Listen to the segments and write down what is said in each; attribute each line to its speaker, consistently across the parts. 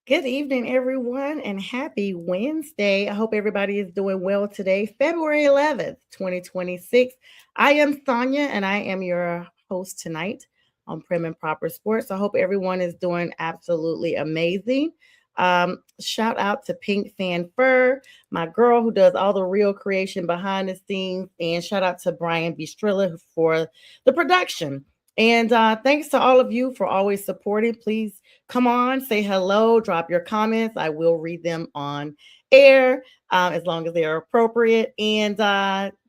Speaker 1: Good evening, everyone, and happy Wednesday. I hope everybody is doing well today, February 11th, 2026. I am Sonja, and I am your host tonight on Prim and Proper Sports. I hope everyone is doing absolutely amazing. Shout out to Pink Fan Fur, my girl who does all the real creation behind the scenes, and shout out to Brian Bistrilla for the production. And thanks to all of you for always supporting. Please come on, say hello, drop your comments. I will read them on air as long as they are appropriate. And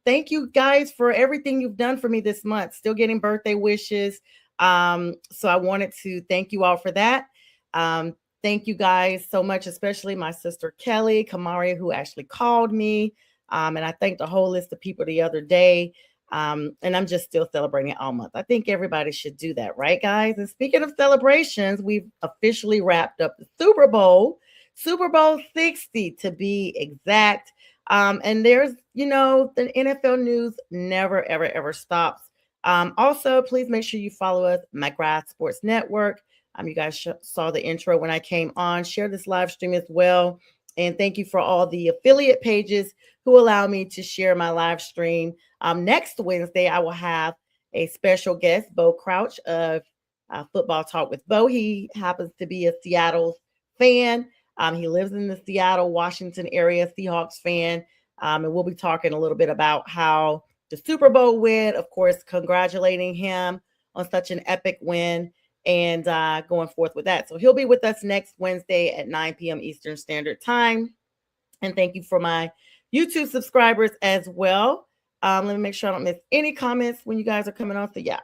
Speaker 1: thank you guys for everything you've done for me this month. Still getting birthday wishes. So I wanted to thank you all for that. Thank you guys so much, especially my sister Kelly Kamari, who actually called me. And I thanked a whole list of people the other day. And I'm just still celebrating all month. I think everybody should do that, right, guys? And speaking of celebrations, we've officially wrapped up the Super Bowl 60 to be exact. And there's, the NFL news never, ever, ever stops. Also, please make sure you follow us, McGrath Sports Network. You guys saw the intro when I came on. Share this live stream as well. And thank you for all the affiliate pages who allow me to share my live stream. Next Wednesday, I will have a special guest, Bo Crouch of Football Talk with Bo. He happens to be a Seattle fan. He lives in the Seattle, Washington area, Seahawks fan. And we'll be talking a little bit about how the Super Bowl win, of course, congratulating him on such an epic win and going forth with that. So he'll be with us next Wednesday at 9 p.m. Eastern Standard Time. And thank you for my YouTube subscribers as well. Let me make sure I don't miss any comments when you guys are coming on. So yeah.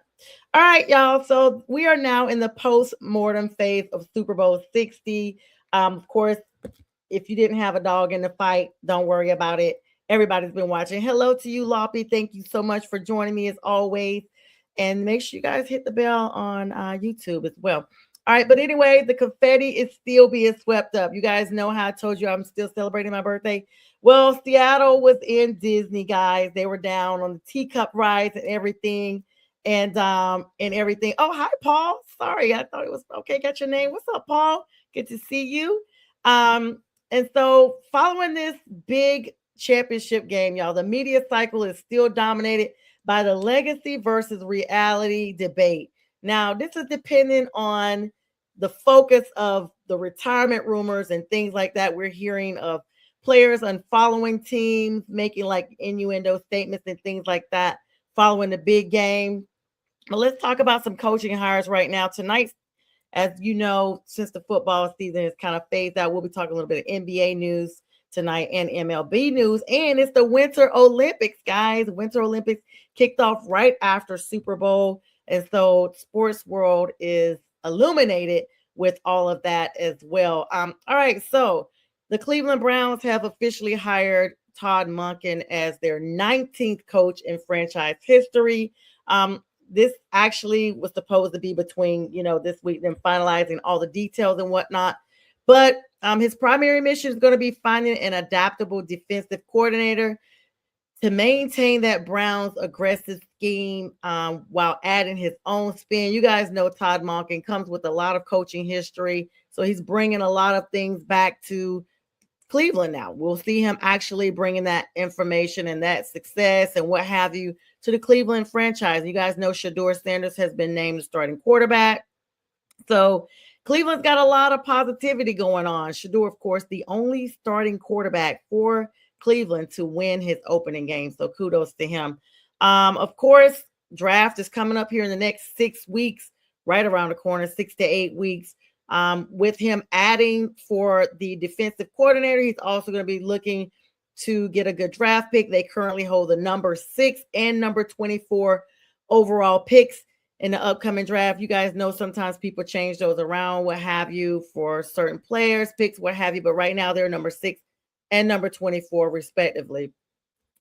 Speaker 1: All right, y'all. So we are now in the post-mortem phase of Super Bowl 60. Of course, if you didn't have a dog in the fight, don't worry about it. Everybody's been watching. Hello to you, Loppy. Thank you so much for joining me as always. And make sure you guys hit the bell on YouTube as well. All right, but anyway, the confetti is still being swept up. You guys know how I told you I'm still celebrating my birthday. Well, Seattle was in Disney, guys. They were down on the teacup rides and everything. And everything. Oh, hi, Paul. Sorry, I thought it was okay. Got your name. What's up, Paul? Good to see you. And so following this big championship game, y'all, the media cycle is still dominated by the legacy versus reality debate. Now, this is dependent on the focus of the retirement rumors and things like that. We're hearing of players unfollowing teams, making like innuendo statements and things like that following the big game. But let's talk about some coaching hires right now. Tonight, as you know, since the football season is kind of phased out, we'll be talking a little bit of NBA news tonight and MLB news. And it's the Winter Olympics, guys. Winter Olympics kicked off right after Super Bowl. And so sports world is illuminated with all of that as well. All right. So the Cleveland Browns have officially hired Todd Monken as their 19th coach in franchise history. This actually was supposed to be between, this week, them finalizing all the details and whatnot. But his primary mission is going to be finding an adaptable defensive coordinator to maintain that Browns aggressive scheme while adding his own spin. You guys know Todd Monken comes with a lot of coaching history. So he's bringing a lot of things back to Cleveland now. We'll see him actually bringing that information and that success and what have you to the Cleveland franchise. You guys know Shador Sanders has been named the starting quarterback. So Cleveland's got a lot of positivity going on. Shador, of course, the only starting quarterback for Cleveland to win his opening game. So kudos to him. Of course, draft is coming up here in the next 6 weeks, right around the corner, 6 to 8 weeks. With him adding for the defensive coordinator, he's also going to be looking to get a good draft pick. They currently hold the number 6 and number 24 overall picks in the upcoming draft. You guys know sometimes people change those around, what have you, for certain players, picks, what have you. But right now they're number 6 and number 24, respectively.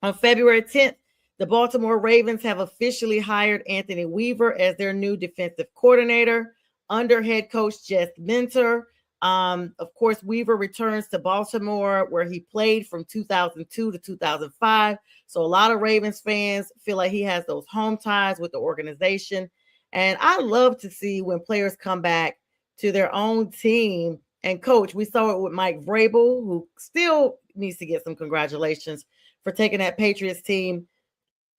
Speaker 1: On February 10th, the Baltimore Ravens have officially hired Anthony Weaver as their new defensive coordinator under head coach Jess Minter. Of course, Weaver returns to Baltimore, where he played from 2002 to 2005. So a lot of Ravens fans feel like he has those home ties with the organization. And I love to see when players come back to their own team And coach, we saw it with Mike Vrabel, who still needs to get some congratulations for taking that Patriots team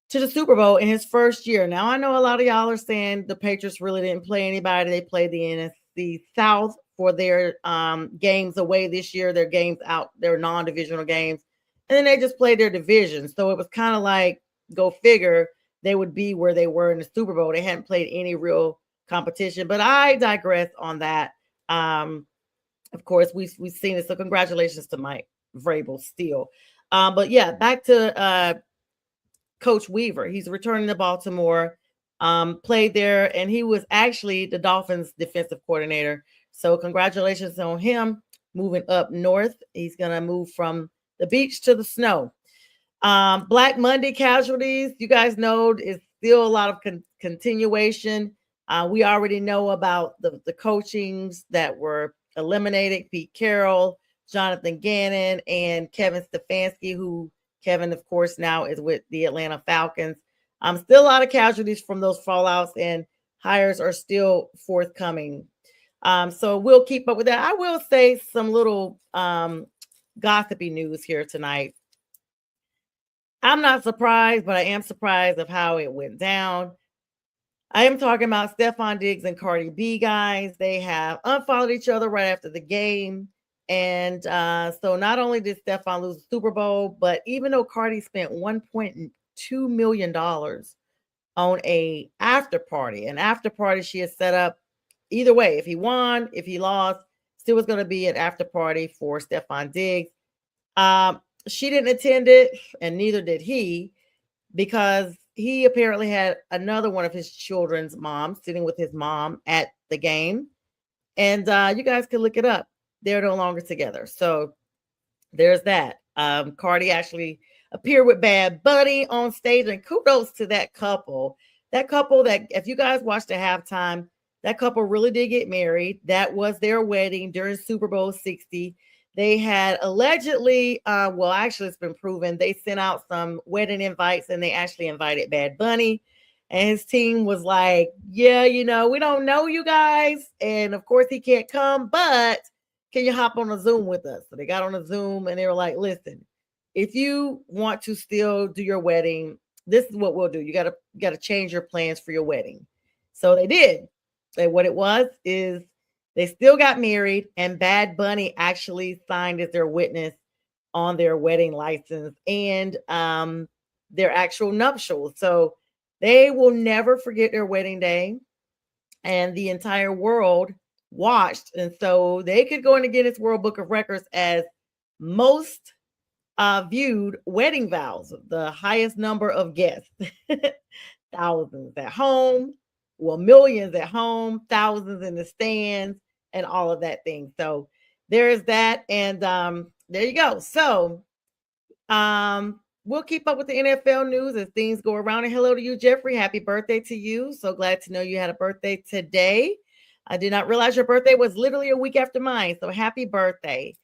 Speaker 1: to the Super Bowl in his first year. Now, I know a lot of y'all are saying the Patriots really didn't play anybody. They played the NFC South for their games away this year, their games out, their non-divisional games. And then they just played their division. So it was kind of like, go figure, they would be where they were in the Super Bowl. They hadn't played any real competition. But I digress on that. Of course, we've seen it. So congratulations to Mike Vrabel still. But yeah, back to Coach Weaver. He's returning to Baltimore, played there, and he was actually the Dolphins defensive coordinator. So congratulations on him moving up north. He's going to move from the beach to the snow. Black Monday casualties, you guys know, is still a lot of continuation. We already know about the coachings that were eliminated. Pete Carroll, Jonathan Gannon, and Kevin Stefanski, who Kevin, of course, now is with the Atlanta Falcons. Still a lot of casualties from those fallouts, and hires are still forthcoming. So we'll keep up with that. I will say some little gossipy news here tonight. I'm not surprised, but I am surprised of how it went down. I am talking about Stephon Diggs and Cardi B, guys. They have unfollowed each other right after the game. And so not only did Stephon lose the Super Bowl, but even though Cardi spent $1.2 million on an after party she has set up, either way, if he won, if he lost, still was going to be an after party for Stephon Diggs. She didn't attend it, and neither did he, because he apparently had another one of his children's moms sitting with his mom at the game. And you guys can look it up. They're no longer together. So there's that. Cardi actually appeared with Bad Bunny on stage, and kudos to that couple. That couple that, if you guys watched the halftime, that couple really did get married. That was their wedding during Super Bowl 60. They had allegedly, well, actually, it's been proven, they sent out some wedding invites, and they actually invited Bad Bunny. And his team was like, yeah, we don't know you guys. And of course, he can't come, but can you hop on a Zoom with us? So they got on a Zoom, and they were like, listen, if you want to still do your wedding, this is what we'll do. You got to change your plans for your wedding. So they did. And what it was is they still got married, and Bad Bunny actually signed as their witness on their wedding license and their actual nuptials. So they will never forget their wedding day, and the entire world watched. And so they could go in the Guinness World Book of Records as most viewed wedding vows, the highest number of guests. Thousands at home, well, millions at home, thousands in the stands, and all of that thing. So there's that. And there you go. So we'll keep up with the NFL news as things go around. And hello to you, Jeffrey. Happy birthday to you. So glad to know you had a birthday today. I did not realize your birthday was literally a week after mine. So happy birthday.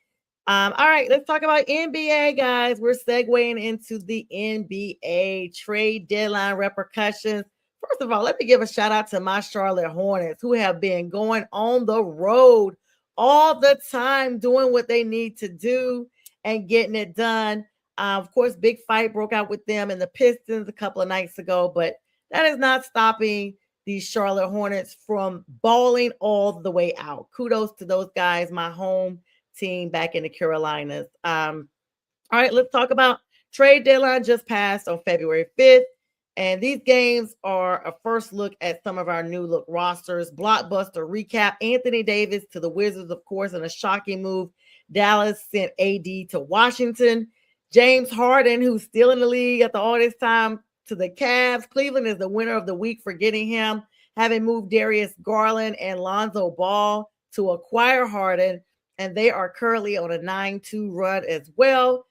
Speaker 1: All right, let's talk about NBA, guys. We're segueing into the NBA trade deadline repercussions. First of all, let me give a shout out to my Charlotte Hornets, who have been going on the road all the time, doing what they need to do and getting it done. Of course, big fight broke out with them and the Pistons a couple of nights ago, but that is not stopping these Charlotte Hornets from balling all the way out. Kudos to those guys, my home team back in the Carolinas. All right, let's talk about trade deadline just passed on February 5th. And these games are a first look at some of our new look rosters. Blockbuster recap: Anthony Davis to the Wizards, of course, in a shocking move. Dallas sent AD to Washington. James Harden, who's still in the league after all this time, to the Cavs. Cleveland is the winner of the week for getting him, having moved Darius Garland and Lonzo Ball to acquire Harden. And they are currently on a 9-2 run as well.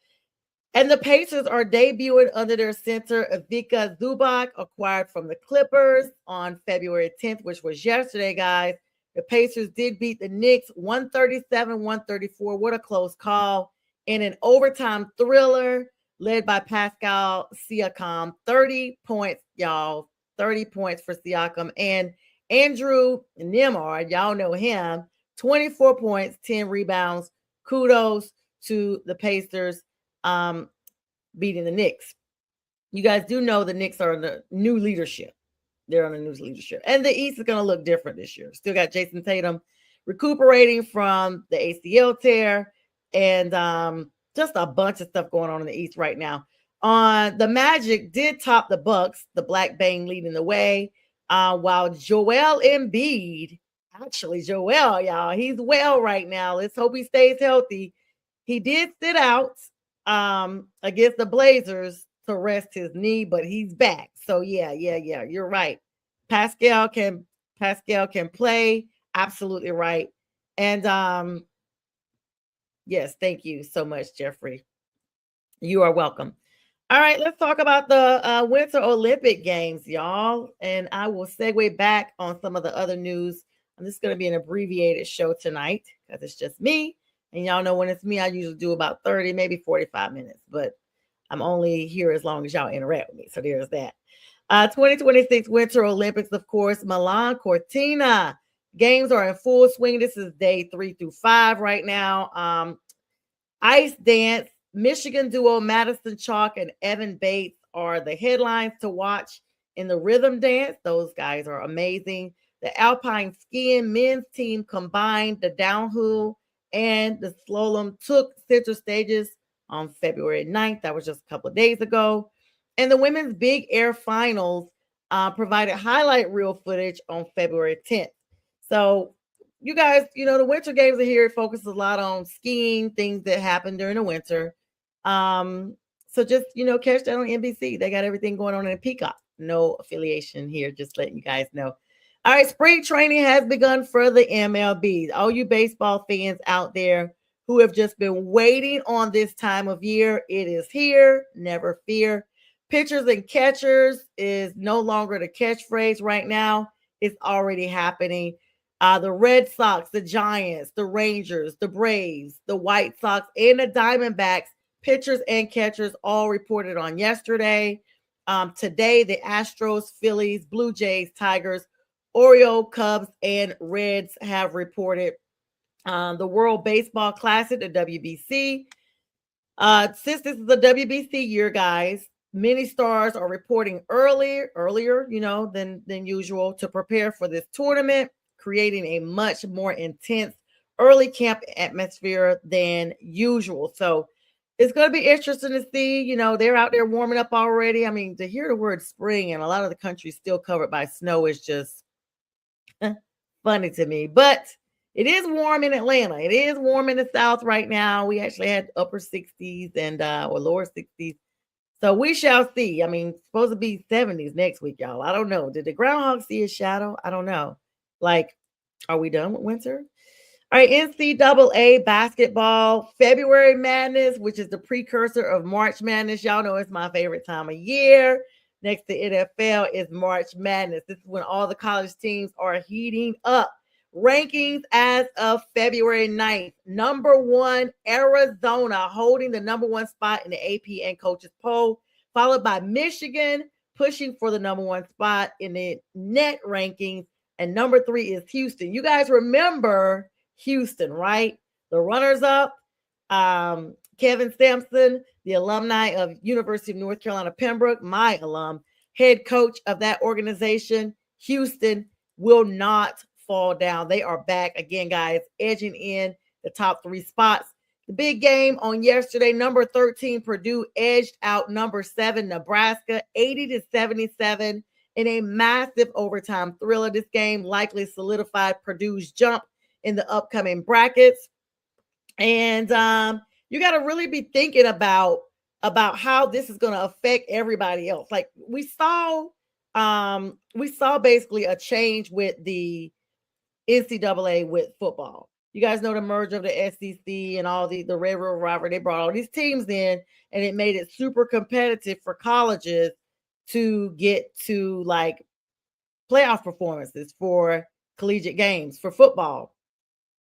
Speaker 1: And the Pacers are debuting under their center, Ivica Zubac, acquired from the Clippers on February 10th, which was yesterday, guys. The Pacers did beat the Knicks 137-134. What a close call. In an overtime thriller led by Pascal Siakam. 30 points, y'all. 30 points for Siakam. And Andrew Nembhard, y'all know him, 24 points, 10 rebounds. Kudos to the Pacers beating the Knicks. You guys do know the Knicks are in the new leadership. They're on the new leadership. And the East is going to look different this year. Still got Jason Tatum recuperating from the ACL tear, and just a bunch of stuff going on in the East right now. The Magic did top the Bucks, the Black Bang leading the way, while Joel Embiid, actually Joel, y'all, he's well right now. Let's hope he stays healthy. He did sit out against the Blazers to rest his knee, but he's back. So yeah, you're right. Pascal can play. Absolutely right. And yes, thank you so much, Jeffrey. You are welcome. All right, let's talk about the Winter Olympic Games, y'all. And I will segue back on some of the other news. And this is going to be an abbreviated show tonight because it's just me. And y'all know when it's me, I usually do about 30, maybe 45 minutes. But I'm only here as long as y'all interact with me. So there's that. 2026 Winter Olympics, of course, Milan Cortina. Games are in full swing. This is day 3 through 5 right now. Ice dance, Michigan duo Madison Chalk and Evan Bates are the headlines to watch in the rhythm dance. Those guys are amazing. The alpine skiing men's team combined the downhill and the slalom took center stages on February 9th. That was just a couple of days ago. And the women's big air finals provided highlight reel footage on February 10th. So you guys, the winter games are here. It focuses a lot on skiing, things that happen during the winter. So just, catch that on NBC. They got everything going on in Peacock. No affiliation here, just letting you guys know. All right, spring training has begun for the MLB. All you baseball fans out there who have just been waiting on this time of year, it is here. Never fear. Pitchers and catchers is no longer the catchphrase right now. It's already happening. The Red Sox, the Giants, the Rangers, the Braves, the White Sox, and the Diamondbacks, pitchers and catchers all reported on yesterday. Today, the Astros, Phillies, Blue Jays, Tigers, Orioles, Cubs, and Reds have reported. The World Baseball Classic, the WBC. Since this is the WBC year, guys, many stars are reporting earlier, than usual to prepare for this tournament, creating a much more intense early camp atmosphere than usual. So it's going to be interesting to see, they're out there warming up already. I mean, to hear the word spring and a lot of the country still covered by snow is just funny to me. But it is warm in Atlanta. It is warm in the South right now. We actually had upper 60s and or lower 60s. So we shall see. I mean, supposed to be 70s next week, y'all. I don't know. Did the groundhog see a shadow? I don't know. Like, are we done with winter? All right, NCAA basketball, February Madness, which is the precursor of March Madness. Y'all know it's my favorite time of year. Next to NFL is March Madness. This is when all the college teams are heating up. Rankings as of February 9th. Number 1, Arizona, holding the number 1 spot in the AP and coaches poll, followed by Michigan, pushing for the number 1 spot in the net rankings. And number 3 is Houston. You guys remember Houston, right? The runners-up, Kevin Sampson, the alumni of University of North Carolina, Pembroke, my alum, head coach of that organization. Houston will not fall down. They are back again, guys, edging in the top 3 spots. The big game on yesterday, number 13, Purdue edged out number 7, Nebraska, 80-77 in a massive overtime thriller. This game likely solidified Purdue's jump in the upcoming brackets. And you got to really be thinking about how this is going to affect everybody else. Like we saw basically a change with the NCAA with football. You guys know the merger of the SEC and all the railroad rivalry. They brought all these teams in, and it made it super competitive for colleges to get to like playoff performances for collegiate games for football.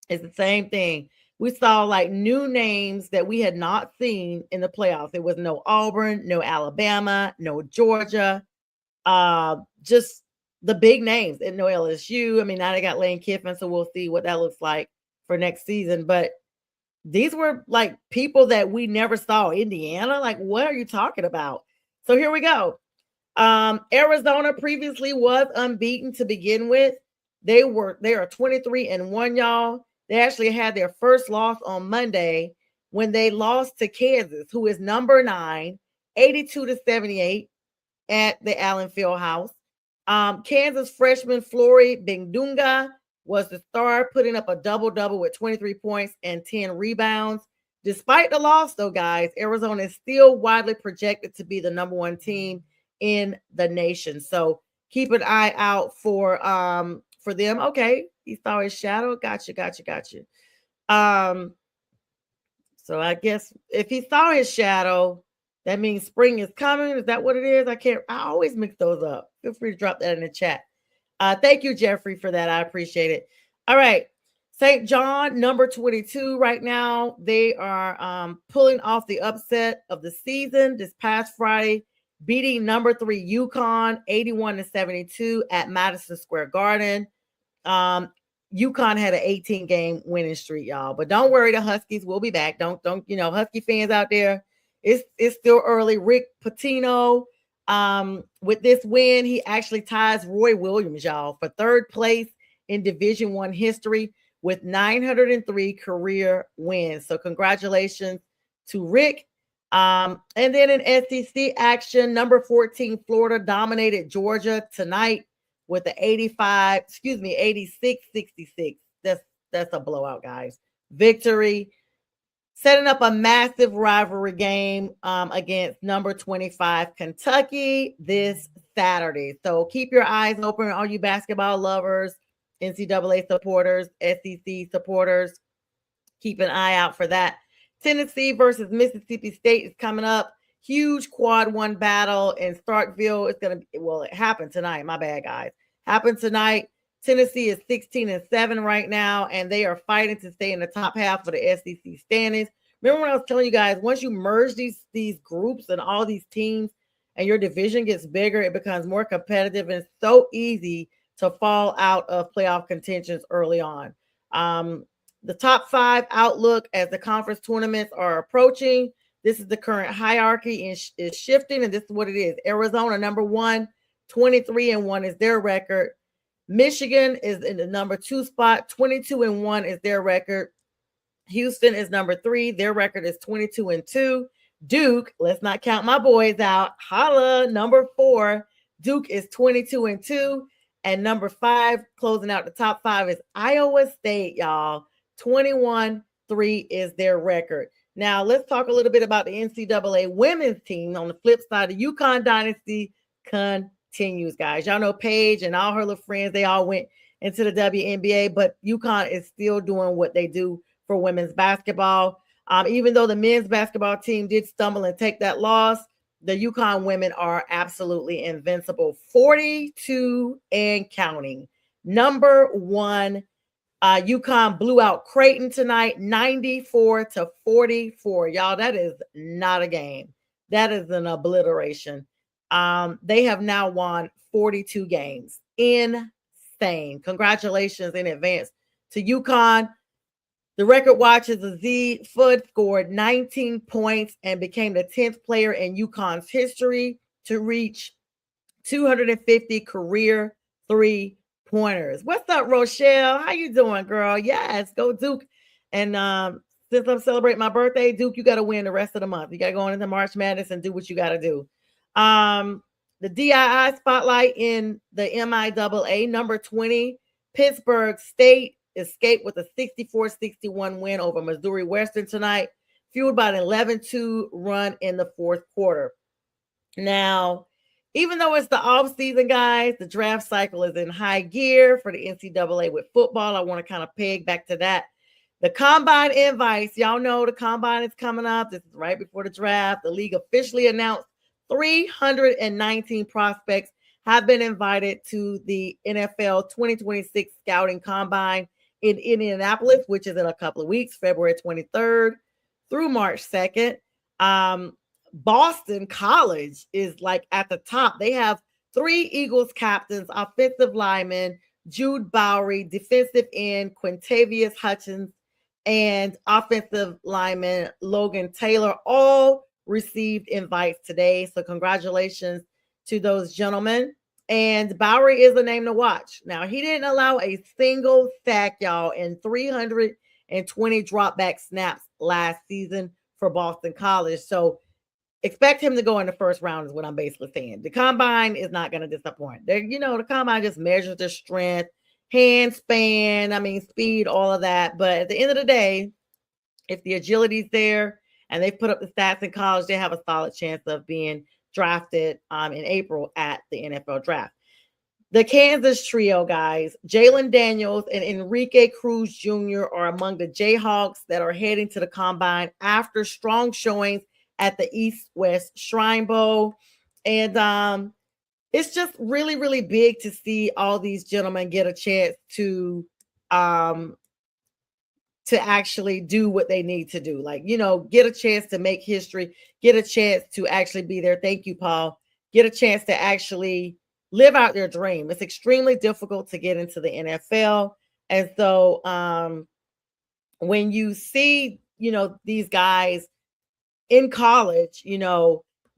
Speaker 1: It's the same thing. We saw like new names that we had not seen in the playoffs. It was no Auburn, no Alabama, no Georgia, just the big names, and no LSU. I mean, now they got Lane Kiffin, so we'll see what that looks like. for next season. But these were like people that we never saw. Indiana, like, what are you talking about? So here we go. Arizona previously was unbeaten to begin with. They are 23-1, y'all. They actually had their first loss on Monday when they lost to Kansas, who is number 9, 82-78 at the Allen Fieldhouse. Kansas freshman Flory Bindunga was the star, putting up a double-double with 23 points and 10 rebounds. Despite the loss, though, guys, Arizona is still widely projected to be the number 1 team in the nation. So keep an eye out for them. Okay, he saw his shadow. Gotcha. So I guess if he saw his shadow, that means spring is coming. Is that what it is? I always mix those up. Feel free to drop that in the chat. Thank you, Jeffrey, for that. I appreciate it. All right. St. John, number 22 right now. They are pulling off the upset of the season this past Friday, beating number 3 UConn 81-72 at Madison Square Garden. UConn had an 18-game winning streak, y'all. But don't worry, the Huskies will be back. Don't Husky fans out there. It's still early. Rick Pitino, with this win, he actually ties Roy Williams, y'all, for 3rd place in Division I history with 903 career wins. So congratulations to Rick. And then in SEC action, number 14 Florida dominated Georgia tonight with the 86-66. That's a blowout, guys. Victory, setting up a massive rivalry game against number 25 Kentucky this Saturday. So keep your eyes open, all you basketball lovers, NCAA supporters, SEC supporters. Keep an eye out for that. Tennessee versus Mississippi State is coming up. Huge quad 1 battle in Starkville. It happened tonight. My bad, guys. Happened tonight. Tennessee is 16-7 right now, and they are fighting to stay in the top half of the SEC standings. Remember when I was telling you guys, once you merge these groups and all these teams and your division gets bigger, it becomes more competitive, and it's so easy to fall out of playoff contentions early on. The top 5 outlook as the conference tournaments are approaching. This is the current hierarchy is shifting, and this is what it is. Arizona, number 1, 23-1 is their record. Michigan is in the number 2 spot, 22-1 is their record. Houston is number 3, their record is 22-2. Duke, let's not count my boys out. Holla, number 4, Duke is 22-2. And number 5, closing out the top 5 is Iowa State, y'all. 21-3 is their record. Now, let's talk a little bit about the NCAA women's team. On the flip side, the UConn dynasty continues, guys. Y'all know Paige and all her little friends, they all went into the WNBA, but UConn is still doing what they do for women's basketball. Even though the men's basketball team did stumble and take that loss, the UConn women are absolutely invincible. 42 and counting. Number 1, UConn blew out Creighton tonight, 94-44. Y'all, that is not a game. That is an obliteration. They have now won 42 games. Insane. Congratulations in advance to UConn. The record watch is Aziz Foot scored 19 points and became the 10th player in UConn's history to reach 250 career 3-pointers. What's up, Rochelle? How you doing, girl? Yes, go Duke. And since I'm celebrating my birthday, Duke, you got to win the rest of the month. You got to go into March Madness and do what you got to do. The DII spotlight in the MIAA, number 20, Pittsburgh State escaped with a 64-61 win over Missouri Western tonight, fueled by an 11-2 run in the 4th quarter. Now, even though it's the off season, guys, the draft cycle is in high gear for the NCAA with football. I want to kind of peg back to that. The combine invites, y'all know the combine is coming up. This is right before the draft. The league officially announced 319 prospects have been invited to the NFL 2026 Scouting Combine in Indianapolis, which is in a couple of weeks, February 23rd through March 2nd. Boston College is like at the top. They have 3 Eagles captains, offensive lineman, Jude Bowery, defensive end, Quintavious Hutchins, and offensive lineman Logan Taylor all received invites today. So congratulations to those gentlemen. And Bowery is a name to watch. Now, he didn't allow a single sack, y'all, in 320 dropback snaps last season for Boston College. So expect him to go in the first round is what I'm basically saying. The combine is not going to disappoint. The combine just measures their strength, hand span, speed, all of that. But at the end of the day, if the agility's there and they put up the stats in college, they have a solid chance of being drafted in April at the NFL draft. The Kansas trio, guys, Jalen Daniels and Enrique Cruz Jr. are among the Jayhawks that are heading to the combine after strong showings at the East-West Shrine Bowl. And it's just really, really big to see all these gentlemen get a chance to actually do what they need to do. Get a chance to make history, get a chance to actually be there. Thank you, Paul. Get a chance to actually live out their dream. It's extremely difficult to get into the NFL. And so when you see, these guys in college,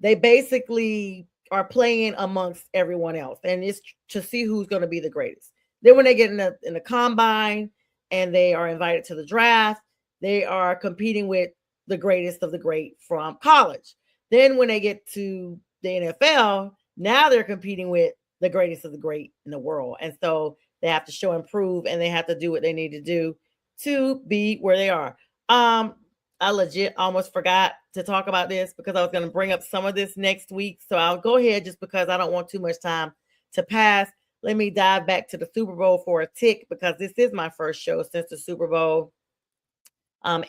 Speaker 1: they basically are playing amongst everyone else. And it's to see who's going to be the greatest. Then when they get in the combine and they are invited to the draft, they are competing with the greatest of the great from college. Then when they get to the NFL, now they're competing with the greatest of the great in the world. And so they have to show and prove, and they have to do what they need to do to be where they are. I legit almost forgot to talk about this because I was going to bring up some of this next week. So I'll go ahead just because I don't want too much time to pass. Let me dive back to the Super Bowl for a tick because this is my first show since the Super Bowl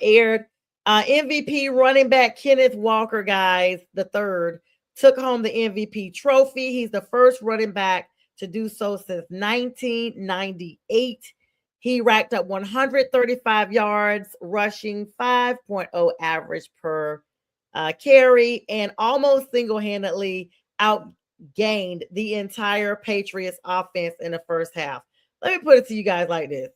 Speaker 1: aired. MVP running back Kenneth Walker, guys, the third, took home the MVP trophy. He's the first running back to do so since 1998. He racked up 135 yards, rushing 5.0 average per carry, and almost single-handedly outgained the entire Patriots offense in the first half. Let me put it to you guys like this.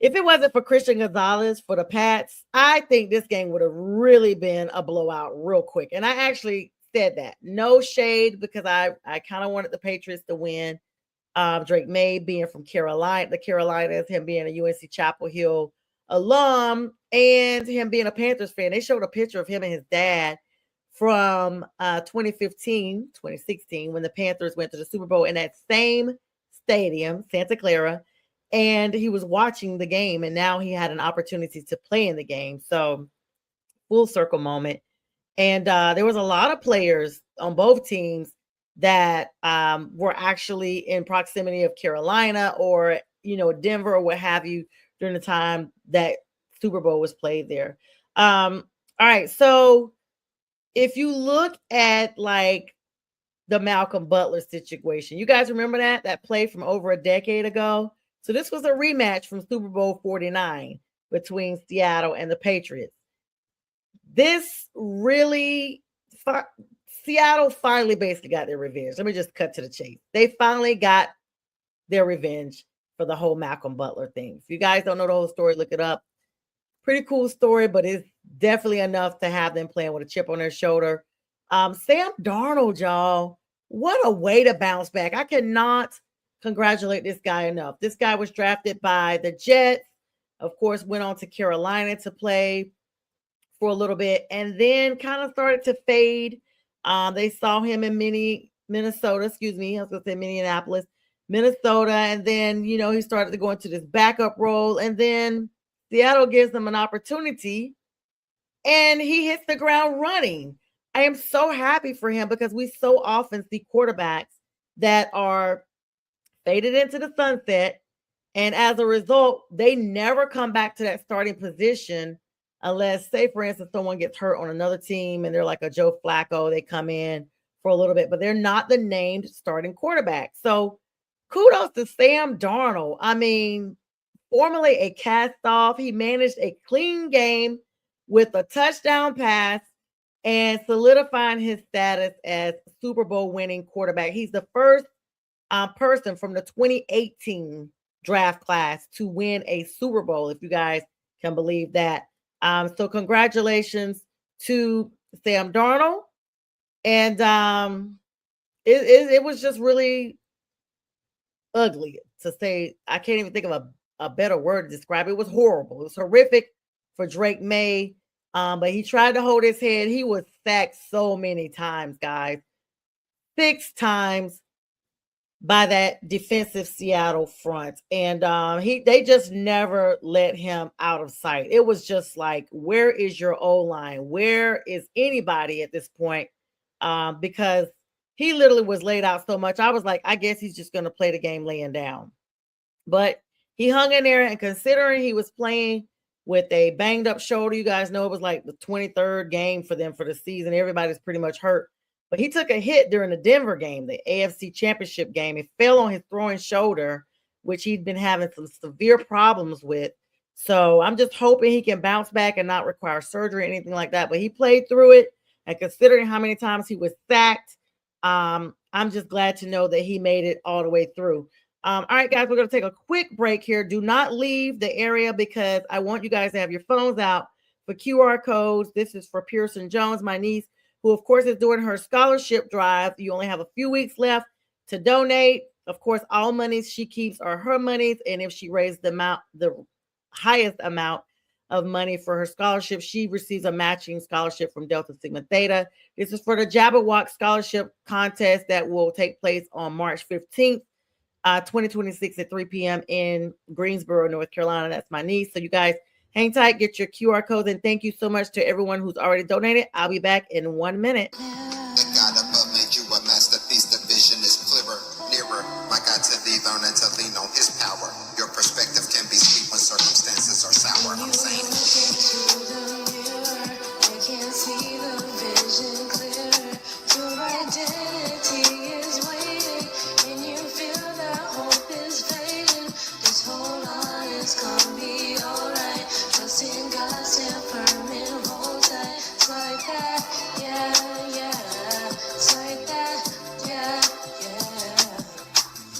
Speaker 1: If it wasn't for Christian Gonzalez for the Pats, I think this game would have really been a blowout real quick. And I actually said that. No shade because I kind of wanted the Patriots to win. Drake May being from Carolina, the Carolinas, him being a UNC Chapel Hill alum, and him being a Panthers fan. They showed a picture of him and his dad from 2015, 2016, when the Panthers went to the Super Bowl in that same stadium, Santa Clara. And he was watching the game, and now he had an opportunity to play in the game. So full circle moment. And there was a lot of players on both teams that were actually in proximity of Carolina or, Denver or what have you during the time that Super Bowl was played there. All right. So if you look at the Malcolm Butler situation, you guys remember that play from over a decade ago? So this was a rematch from Super Bowl 49 between Seattle and the Patriots. This really, Seattle finally basically got their revenge. Let me just cut to the chase. They finally got their revenge for the whole Malcolm Butler thing. If you guys don't know the whole story, look it up. Pretty cool story, but it's definitely enough to have them playing with a chip on their shoulder. Sam Darnold, y'all, what a way to bounce back. I cannot congratulate this guy enough. This guy was drafted by the Jets, of course, went on to Carolina to play for a little bit, and then kind of started to fade. They saw him in Minnesota, Minneapolis, Minnesota, and then, he started to go into this backup role, and then Seattle gives him an opportunity, and he hits the ground running. I am so happy for him because we so often see quarterbacks that are faded into the sunset, and as a result, they never come back to that starting position unless, say, for instance, someone gets hurt on another team and they're like a Joe Flacco. They come in for a little bit, but they're not the named starting quarterback. So kudos to Sam Darnold. Formerly a cast-off, he managed a clean game with a touchdown pass and solidifying his status as Super Bowl winning quarterback. He's the first person from the 2018 draft class to win a Super Bowl. If you guys can believe that. So congratulations to Sam Darnold. And it was just really ugly to say. I can't even think of a better word to describe it. It was horrible. It was horrific for Drake May. But he tried to hold his head. He was sacked so many times, guys. 6 times by that defensive Seattle front. And they just never let him out of sight. It was just like, where is your O-line? Where is anybody at this point? Because he literally was laid out so much. I was like, I guess he's just going to play the game laying down. But he hung in there, and considering he was playing with a banged up shoulder, you guys know it was like the 23rd game for them for the season. Everybody's pretty much hurt. But he took a hit during the Denver game, the AFC Championship game. It fell on his throwing shoulder, which he'd been having some severe problems with. So I'm just hoping he can bounce back and not require surgery or anything like that. But he played through it. And considering how many times he was sacked, I'm just glad to know that he made it all the way through. All right, guys, we're going to take a quick break here. Do not leave the area because I want you guys to have your phones out for QR codes. This is for Pearson Jones, my niece, who, of course, is doing her scholarship drive. You only have a few weeks left to donate. Of course, all monies she keeps are her monies. And if she raises the highest amount of money for her scholarship, she receives a matching scholarship from Delta Sigma Theta. This is for the Jabberwock Scholarship Contest that will take place on March 15th. 2026 at 3 p.m. in Greensboro, North Carolina. That's my niece. So you guys hang tight, get your QR codes, and thank you so much to everyone who's already donated. I'll be back in 1 minute.
Speaker 2: The God above made you a masterpiece. The vision is clearer, nearer. My God to thee, learn and to lean on his power. Your perspective can be sweet when circumstances are sour. I'm saying I can see the vision clearer. Your identity is waiting, and you feel that hope is fading. Just hold on, it's gonna be alright. Trust in God, stand firm and hold tight. It's like that, yeah, yeah. It's like that, yeah, yeah.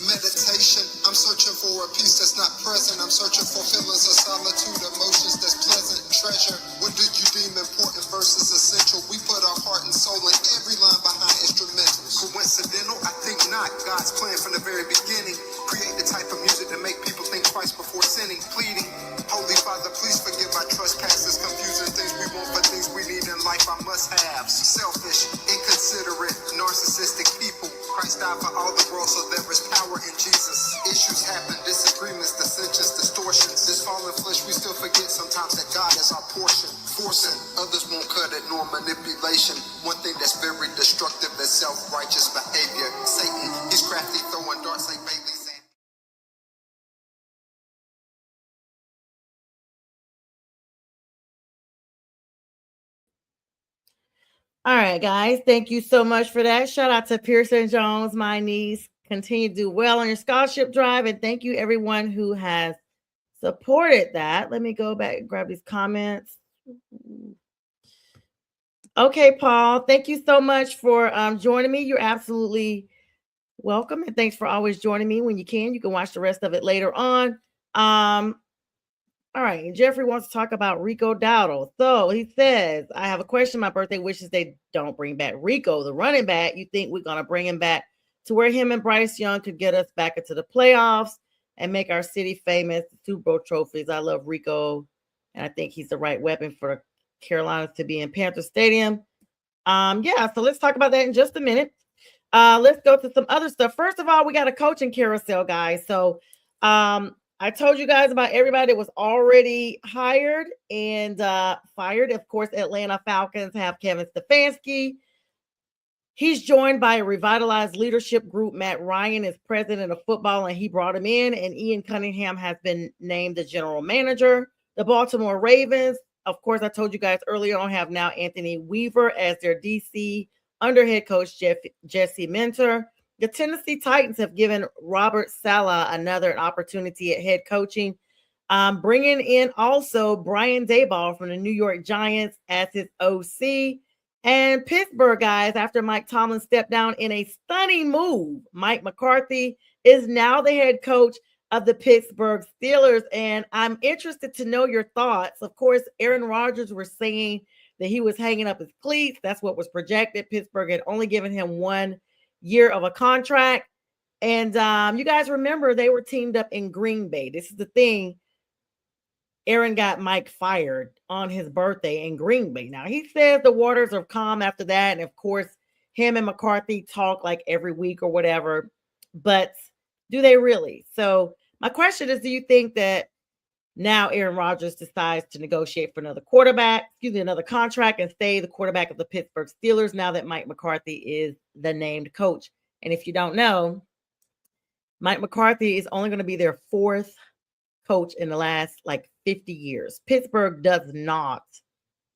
Speaker 2: Meditation, I'm searching for a peace that's not present. I'm searching for feelings of solitude, emotions that's pleasant. Treasure, what do you deem important versus essential? We put our heart and soul in every line behind instrumentals. Coincidental? I think not. God's plan from the very beginning. Create the type of music that make people think twice before sinning. Pleading, Holy Father, please forgive our trespasses. Confusing things we want for things we need in life, our must-haves. Selfish, inconsiderate, narcissistic people. Christ died for all the world, so there is power in Jesus. Issues happen, disagreements, dissensions, distortions. This fallen flesh, we still forget sometimes that God is our portion. Forcing, others won't cut it, nor manipulation. One thing that's very destructive is self-righteous behavior. Satan, he's crafty, throwing darts like Bailey Sand.
Speaker 1: All right, guys. Thank you so much for that. Shout out to Pearson Jones, my niece. Continue to do well on your scholarship drive. And thank you, everyone who has supported that. Let me go back and grab these comments. Okay, Paul. Thank you so much for joining me. You're absolutely welcome. And thanks for always joining me when you can. You can watch the rest of it later on. All right. Jeffrey wants to talk about Rico Dowdle. So he says, I have a question. My birthday wishes they don't bring back Rico, the running back. You think we're going to bring him back to where him and Bryce Young could get us back into the playoffs and make our city famous, Super Bowl trophies? I love Rico, and I think he's the right weapon for the Carolinas to be in Panther Stadium. Yeah, so let's talk about that in just a minute. Let's go to some other stuff. First of all, we got a coaching carousel, guys. So I told you guys about everybody that was already hired and fired. Of course, Atlanta Falcons have Kevin Stefanski. He's joined by a revitalized leadership group. Matt Ryan is president of football, and he brought him in. And Ian Cunningham has been named the general manager. The Baltimore Ravens, of course, I told you guys earlier on, have now Anthony Weaver as their DC under head coach Jesse Minter. The Tennessee Titans have given Robert Saleh another opportunity at head coaching, bringing in also Brian Daboll from the New York Giants as his OC. And Pittsburgh, guys, after Mike Tomlin stepped down in a stunning move, Mike McCarthy is now the head coach of the Pittsburgh Steelers. And I'm interested to know your thoughts. Of course, Aaron Rodgers was saying that he was hanging up his cleats. That's what was projected. Pittsburgh had only given him 1 year of a contract. And you guys remember they were teamed up in Green Bay. This is the thing. Aaron got Mike fired on his birthday in Green Bay. Now, he says the waters are calm after that. And of course, him and McCarthy talk like every week or whatever. But do they really? So, my question is, do you think that now Aaron Rodgers decides to negotiate for another contract and stay the quarterback of the Pittsburgh Steelers now that Mike McCarthy is the named coach? And if you don't know, Mike McCarthy is only going to be their fourth coach in the last like 50 years. Pittsburgh does not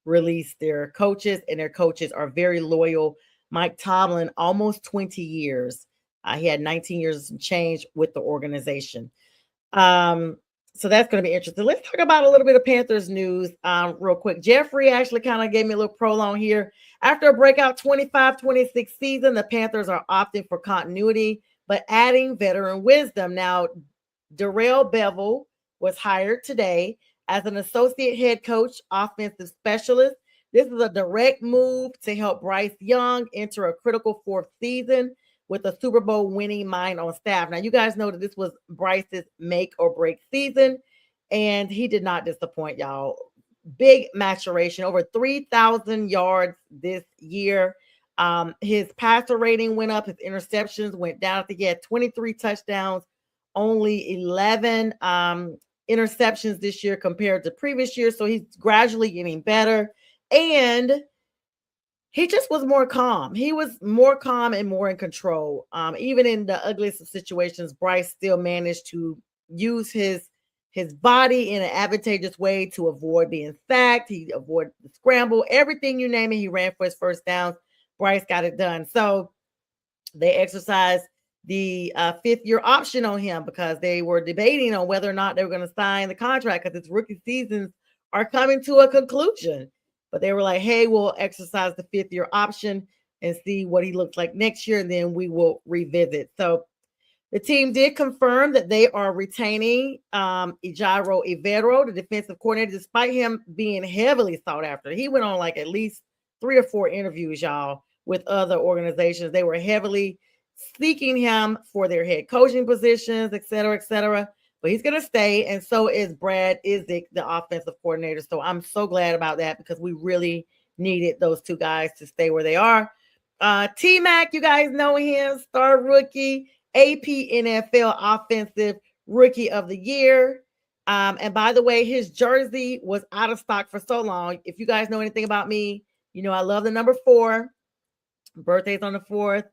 Speaker 1: release their coaches, and their coaches are very loyal. Mike Tomlin, almost 20 years. He had 19 years and change with the organization. So that's going to be interesting. Let's talk about a little bit of Panthers news real quick. Jeffrey actually kind of gave me a little prolong here. After a breakout 25-26 season, the Panthers are opting for continuity, but adding veteran wisdom. Now, Darrell Bevel was hired today as an associate head coach, offensive specialist. This is a direct move to help Bryce Young enter a critical fourth season with a Super Bowl winning mind on staff. Now, you guys know that this was Bryce's make or break season, and he did not disappoint, y'all. Big maturation, over 3,000 yards this year. His passer rating went up, his interceptions went down. I think he had 23 touchdowns, only 11 interceptions this year compared to previous years. So he's gradually getting better. And he just was more calm. He was more calm and more in control. Even in the ugliest of situations, Bryce still managed to use his body in an advantageous way to avoid being sacked. He avoided the scramble. Everything you name it, he ran for his first downs. Bryce got it done. So they exercised the fifth-year option on him because they were debating on whether or not they were going to sign the contract because his rookie seasons are coming to a conclusion. But they were like, hey, we'll exercise the fifth-year option and see what he looks like next year, and then we will revisit. So the team did confirm that they are retaining Ejiro Evero, the defensive coordinator, despite him being heavily sought after. He went on like at least 3 or 4 interviews, y'all, with other organizations. They were heavily seeking him for their head coaching positions, et cetera, et cetera. But he's going to stay, and so is Brad Isaac, the offensive coordinator. So I'm so glad about that because we really needed those two guys to stay where they are. T-Mac, you guys know him, star rookie, AP NFL Offensive Rookie of the Year. And by the way, his jersey was out of stock for so long. If you guys know anything about me, you know I love the number 4. Birthday's on the 4th.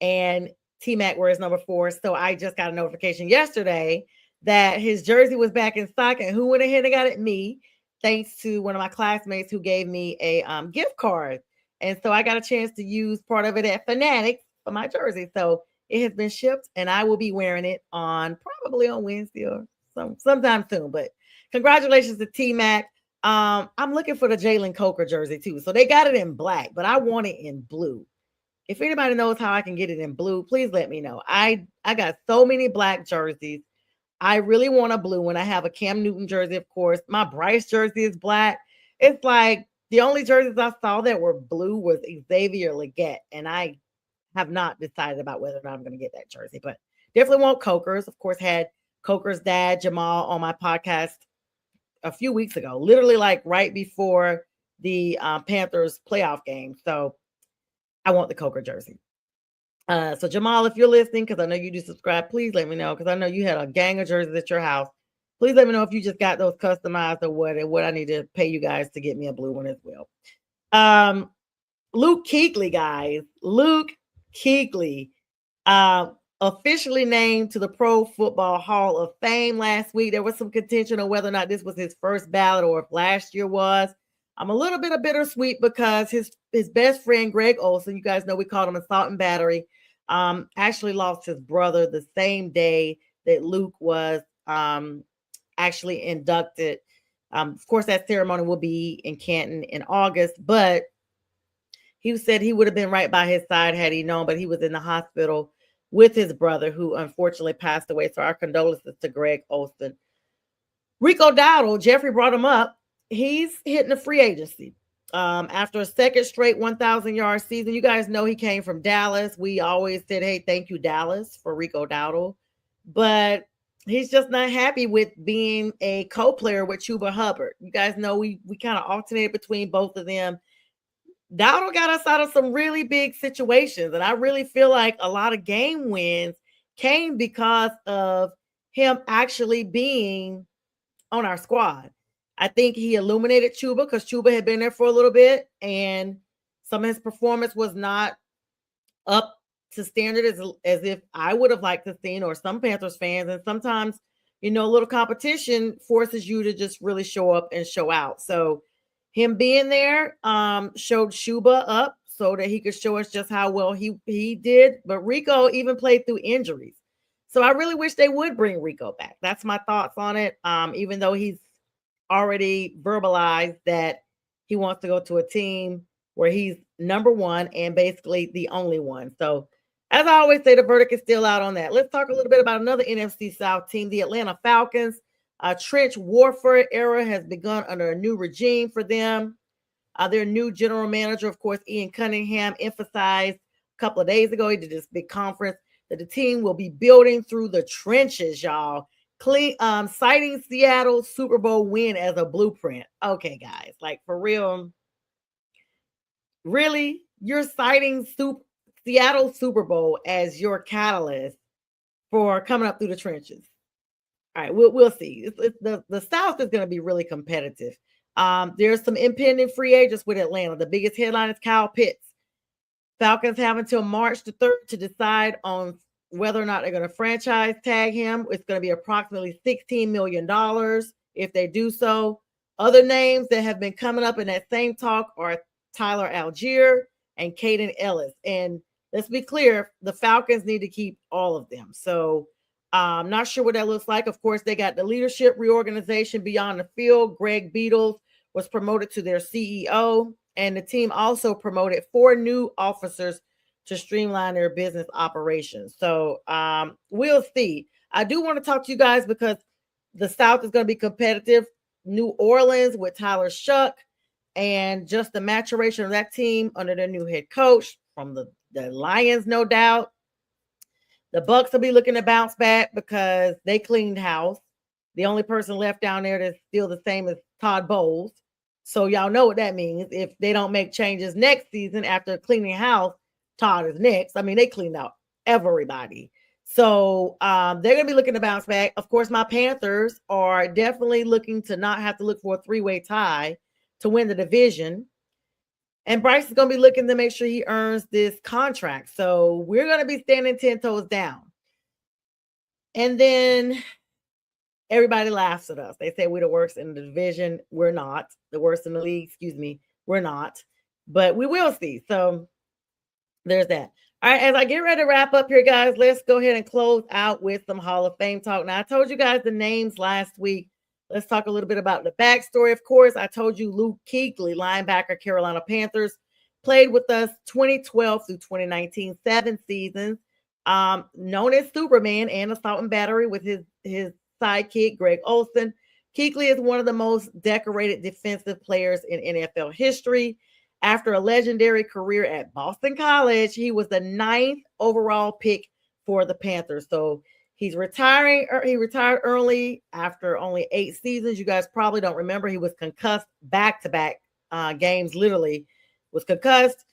Speaker 1: And T-Mac wears number 4. So I just got a notification yesterday that his jersey was back in stock. And who went ahead and got it? Me, thanks to one of my classmates who gave me a gift card. And so I got a chance to use part of it at Fanatics for my jersey. So it has been shipped, and I will be wearing it probably on Wednesday or sometime soon. But congratulations to T-Mac. I'm looking for the Jalen Coker jersey too. So they got it in black, but I want it in blue. If anybody knows how I can get it in blue, please let me know. I got so many black jerseys. I really want a blue one. I have a Cam Newton jersey, of course. My Bryce jersey is black. It's like the only jerseys I saw that were blue was Xavier Legette, and I have not decided about whether or not I'm going to get that jersey, but definitely want Coker's. Of course, had Coker's dad, Jamal, on my podcast a few weeks ago, literally like right before the Panthers playoff game. So I want the Coker jersey. So Jamal, if you're listening, because I know you do subscribe, please let me know, because I know you had a gang of jerseys at your house. Please let me know if you just got those customized or what, and what I need to pay you guys to get me a blue one as well. Luke Kuechly, guys. Luke Kuechly, officially named to the Pro Football Hall of Fame last week. There was some contention on whether or not this was his first ballot or if last year was. I'm a little bit of bittersweet because his best friend, Greg Olsen, you guys know we called him assault and battery, actually lost his brother the same day that Luke was actually inducted. Of course, that ceremony will be in Canton in August, but he said he would have been right by his side had he known, but he was in the hospital with his brother, who unfortunately passed away. So our condolences to Greg Olson. Rico Dowdle, Jeffrey brought him up. He's hitting the free agency. After a second straight 1,000-yard season, you guys know he came from Dallas. We always said, hey, thank you, Dallas, for Rico Dowdle. But he's just not happy with being a co-player with Chuba Hubbard. You guys know we kind of alternated between both of them. Dowdle got us out of some really big situations, and I really feel like a lot of game wins came because of him actually being on our squad. I think he illuminated Chuba because Chuba had been there for a little bit, and some of his performance was not up to standard as if I would have liked to see, or some Panthers fans. And sometimes, a little competition forces you to just really show up and show out. So him being there showed Chuba up so that he could show us just how well he did. But Rico even played through injuries. So I really wish they would bring Rico back. That's my thoughts on it. Even though he's already verbalized that he wants to go to a team where he's number one and basically the only one. So, as I always say, the verdict is still out on that. Let's talk a little bit about another NFC South team, the Atlanta Falcons. Trench warfare era has begun under a new regime for them. Their new general manager, of course, Ian Cunningham, emphasized a couple of days ago, he did this big conference, that the team will be building through the trenches, y'all. Citing Seattle's Super Bowl win as a blueprint. Okay, guys, like for real. Really? You're citing Seattle Super Bowl as your catalyst for coming up through the trenches. All right, we'll see. The South is going to be really competitive. There's some impending free agents with Atlanta. The biggest headline is Kyle Pitts. Falcons have until March the 3rd to decide on whether or not they're going to franchise tag him. It's going to be approximately $16 million if they do so. Other names that have been coming up in that same talk are Tyler Algier and Caden Ellis. And let's be clear, the Falcons need to keep all of them. So I'm not sure what that looks like. Of course, they got the leadership reorganization beyond the field. Greg Beatles was promoted to their CEO, and the team also promoted 4 new officers to streamline their business operations. So we'll see. I do want to talk to you guys because the South is going to be competitive. New Orleans with Tyler Shuck and just the maturation of that team under their new head coach from the Lions, no doubt. The Bucks will be looking to bounce back because they cleaned house. The only person left down there that's still the same as Todd Bowles. So y'all know what that means. If they don't make changes next season after cleaning house, Todd is next. I mean, they cleaned out everybody. So they're going to be looking to bounce back. Of course, my Panthers are definitely looking to not have to look for a 3-way tie to win the division. And Bryce is going to be looking to make sure he earns this contract. So we're going to be standing 10 toes down. And then everybody laughs at us. They say we're the worst in the division. We're not. The worst in the league, excuse me. We're not. But we will see. So there's that. All right, as I get ready to wrap up here, guys, let's go ahead and close out with some Hall of Fame talk. Now, I told you guys the names last week. Let's talk a little bit about the backstory. Of course, I told you Luke Kuechly, linebacker, Carolina Panthers, played with us 2012 through 2019, 7 seasons, known as Superman and assault and battery with his sidekick, Greg Olson. Kuechly is one of the most decorated defensive players in NFL history. After a legendary career at Boston College, he was the 9th overall pick for the Panthers. So he's retiring. He retired early after only 8 seasons. You guys probably don't remember. He was concussed back-to-back games, literally. Was concussed,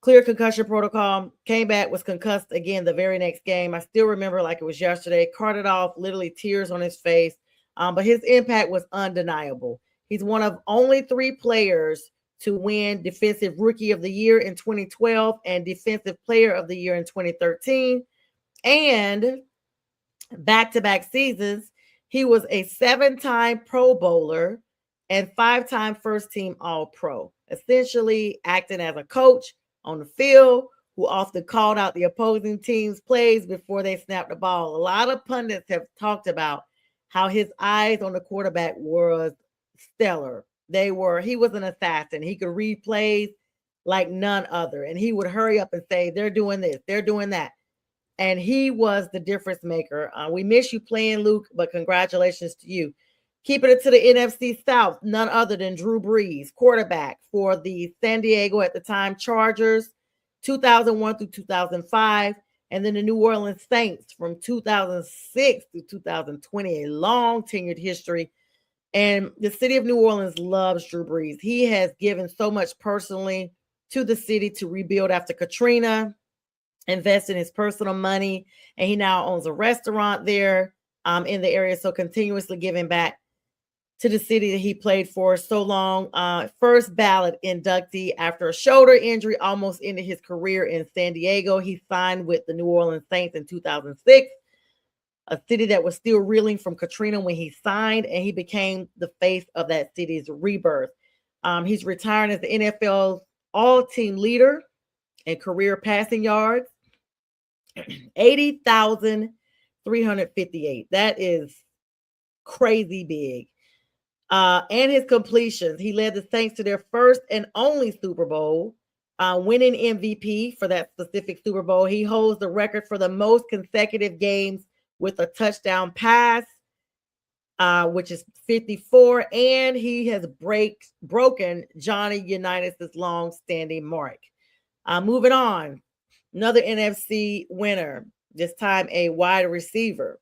Speaker 1: clear concussion protocol, came back, was concussed again the very next game. I still remember like it was yesterday. Carted off, literally tears on his face. But his impact was undeniable. He's one of only 3 players to win Defensive Rookie of the Year in 2012 and Defensive Player of the Year in 2013. And back-to-back seasons, he was a 7-time Pro Bowler and 5-time first-team All-Pro, essentially acting as a coach on the field who often called out the opposing team's plays before they snapped the ball. A lot of pundits have talked about how his eyes on the quarterback was stellar. He was an assassin. He could read plays like none other. And he would hurry up and say, they're doing this, they're doing that. and he was the difference maker. We miss you playing, Luke, but congratulations to you. Keeping it to the NFC South, none other than Drew Brees, quarterback for the San Diego at the time Chargers, 2001 through 2005, and then the New Orleans Saints from 2006 to 2020, a long tenured history. And the city of New Orleans loves Drew Brees. He has given so much personally to the city to rebuild after Katrina, invest in his personal money, and he now owns a restaurant there in the area. So continuously giving back to the city that he played for so long. First ballot inductee after a shoulder injury almost ended his career in San Diego. He signed with the New Orleans Saints in 2006, a city that was still reeling from Katrina when he signed, and he became the face of that city's rebirth. He's retiring as the NFL's all-team leader in career passing yards, 80,358. That is crazy big. And his completions. He led the Saints to their first and only Super Bowl, winning MVP for that specific Super Bowl. He holds the record for the most consecutive games with a touchdown pass, which is 54, and he has broken Johnny Unitas' long-standing mark. Moving on, another NFC winner, this time a wide receiver.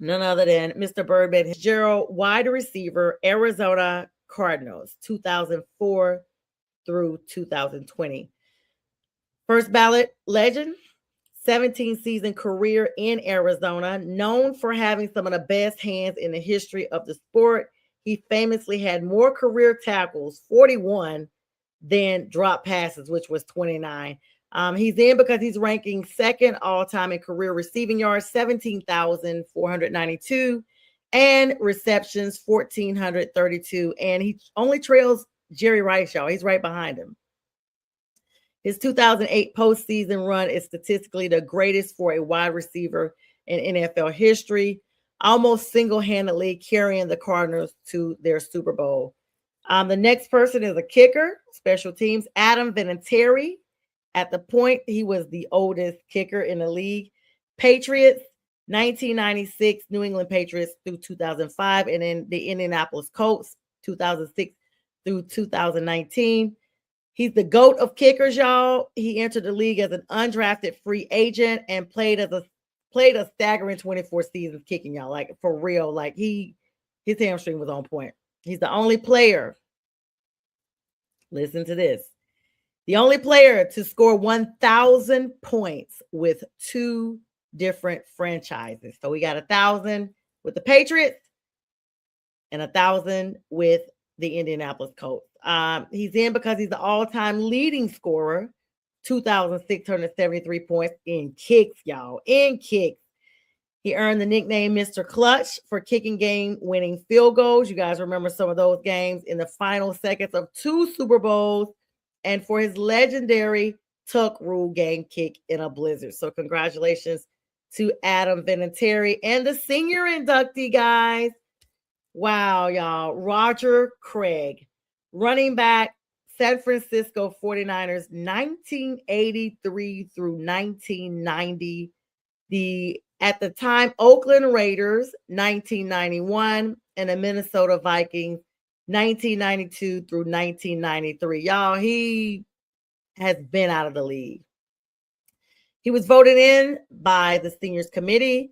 Speaker 1: None other than Mr. Birdman Gerald, wide receiver, Arizona Cardinals, 2004 through 2020. First ballot legend, 17-season career in Arizona, known for having some of the best hands in the history of the sport. He famously had more career tackles, 41, than drop passes, which was 29. He's in because he's ranking second all-time in career receiving yards, 17,492, and receptions, 1,432. And he only trails Jerry Rice, y'all. He's right behind him. His 2008 postseason run is statistically the greatest for a wide receiver in NFL history, almost single-handedly carrying the Cardinals to their Super Bowl. The next person is a kicker, special teams, Adam Vinatieri. At the point, he was the oldest kicker in the league. Patriots, 1996, New England Patriots through 2005, and then the Indianapolis Colts, 2006 through 2019. He's the GOAT of kickers, y'all. He entered the league as an undrafted free agent and played a staggering 24 seasons kicking, y'all. Like, for real, like his hamstring was on point. He's the only player, listen to this, the only player to score 1,000 points with two different franchises. So we got 1,000 with the Patriots and 1,000 with the Indianapolis Colts. He's in because he's the all-time leading scorer, 2,673 points in kicks, y'all, in kicks. He earned the nickname Mr. Clutch for kicking game-winning field goals. You guys remember some of those games in the final seconds of two Super Bowls, and for his legendary tuck rule game kick in a blizzard. So congratulations to Adam Vinatieri and the senior inductee, guys. Wow, y'all. Roger Craig, running back, San Francisco 49ers, 1983 through 1990. At the time, Oakland Raiders, 1991, and the Minnesota Vikings, 1992 through 1993. Y'all, he has been out of the league. He was voted in by the seniors committee.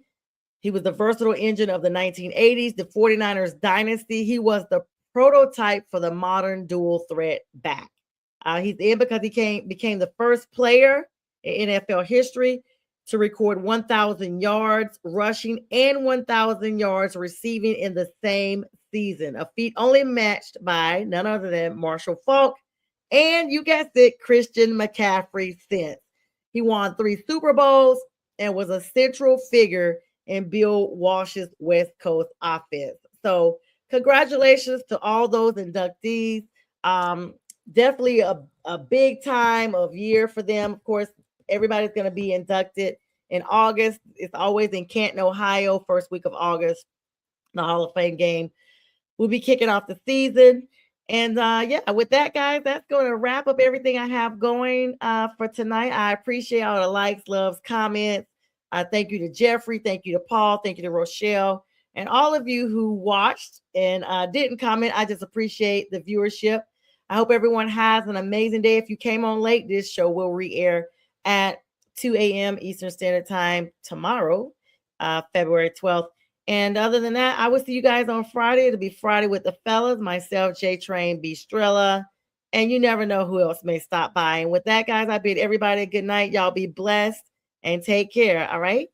Speaker 1: He was the versatile engine of the 1980s, the 49ers dynasty. He was the prototype for the modern dual threat back. He's in because he became the first player in NFL history to record 1,000 yards rushing and 1,000 yards receiving in the same season, a feat only matched by none other than Marshall Faulk and, you guessed it, Christian McCaffrey since. He won 3 Super Bowls and was a central figure in Bill Walsh's West Coast offense. So congratulations to all those inductees. Definitely a big time of year for them. Of course, everybody's going to be inducted in August. It's always in Canton, Ohio, first week of August. The Hall of Fame game will be kicking off the season. And yeah, with that, guys, that's going to wrap up everything I have going for tonight. I appreciate all the likes, loves, comments. Thank you to Jeffrey. Thank you to Paul. Thank you to Rochelle. And all of you who watched and didn't comment. I just appreciate the viewership. I hope everyone has an amazing day. If you came on late, this show will re air at 2 a.m. Eastern Standard Time tomorrow, February 12th. And other than that, I will see you guys on Friday. It'll be Friday with the fellas, myself, J Train, B Strella, and you never know who else may stop by. And with that, guys, I bid everybody a good night. Y'all be blessed and take care. All right.